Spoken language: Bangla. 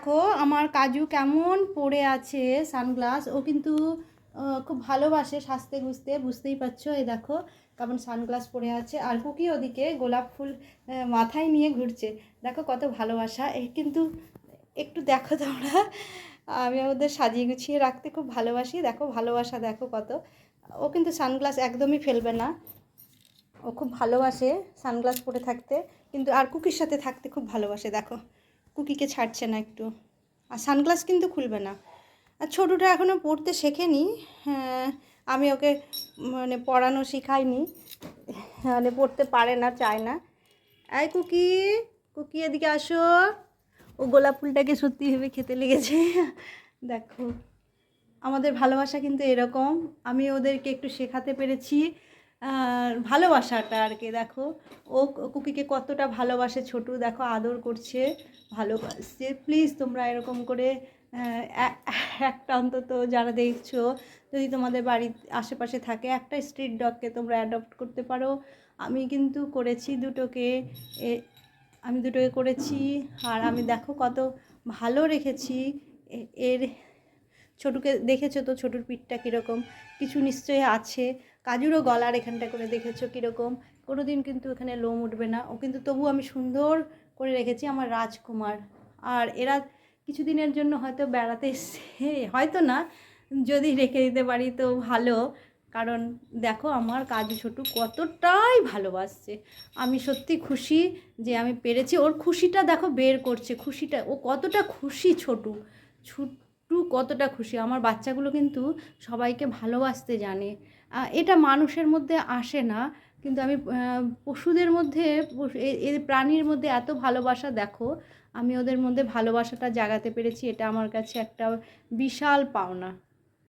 দেখো আমার কাজু কেমন পড়ে আছে সানগ্লাস। ও কিন্তু খুব ভালোবাসে সাজতে গুজতে, বুঝতেই পারছো। এই দেখো কেমন সানগ্লাস পরে আছে। আর কুকি ওদিকে গোলাপ ফুল মাথায় নিয়ে ঘুরছে। দেখো কত ভালোবাসা। এই কিন্তু একটু দেখো তোমরা, আমি ওদের সাজিয়ে গুছিয়ে রাখতে খুব ভালোবাসি। দেখো ভালোবাসা দেখো কত। ও কিন্তু সানগ্লাস একদমই ফেলবে না, ও খুব ভালোবাসে সানগ্লাস পরে থাকতে। কিন্তু আর কুকির সাথে থাকতে খুব ভালোবাসে। দেখো কুকিকে ছাড়ছে না একটু। আর সানগ্লাস কিন্তু খুলবে না। আর ছোটোটা এখনও পড়তে শেখেনি। হ্যাঁ, আমি ওকে মানে পড়ানো শেখাইনি, মানে পড়তে পারে না, চায় না। এই কুকি, কুকি এদিকে আসো। ও গোলাপ ফুলটাকে সত্যি ভেবে খেতে লেগেছে। দেখো আমাদের ভালোবাসা কিন্তু এরকম। আমি ওদেরকে একটু শেখাতে পেরেছি ভালোবাসাটা আর কি। দেখো ও কুকিকে কতটা ভালোবাসে ছোটু, দেখো আদর করছে, ভালোবাসছে। প্লিজ তোমরা এরকম করে একটা অন্তত যারা দেখছো, যদি তোমাদের বাড়ির আশেপাশে থাকে, একটা স্ট্রিট ডগকে তোমরা অ্যাডপ্ট করতে পারো। আমি কিন্তু করেছি দুটোকে, আমি দুটোকে করেছি। আর আমি দেখো কত ভালো রেখেছি। এর ছোটুকে দেখেছো তো, ছোটুর পিঠটা কীরকম, কিছু নিশ্চয়ই আছে। কাজুরও গলার এখানটা করে দেখেছো কীরকম। কোনো দিন কিন্তু এখানে লোম উঠবে না। ও কিন্তু তবু আমি সুন্দর করে রেখেছি, আমার রাজকুমার। আর এরা কিছুদিনের জন্য হয়তো বেড়াতে এসছে, হয়তো না, যদি রেখে দিতে পারি তো ভালো। কারণ দেখো আমার কাজু ছোটু কতটাই ভালোবাসছে। আমি সত্যি খুশি যে আমি পেরেছি। ওর খুশিটা দেখো বের করছে, খুশিটা, ও কতটা খুশি। ছোটু কতটা খুশি। আমার বাচ্চাগুলো কিন্তু সবাইকে ভালোবাসতে জানে। এটা মানুষের মধ্যে আসে না, কিন্তু আমি পশুদের মধ্যে, এই প্রাণীর মধ্যে এত ভালোবাসা দেখো। আমি ওদের মধ্যে ভালোবাসাটা জাগাতে পেরেছি, এটা আমার কাছে একটা বিশাল পাওনা।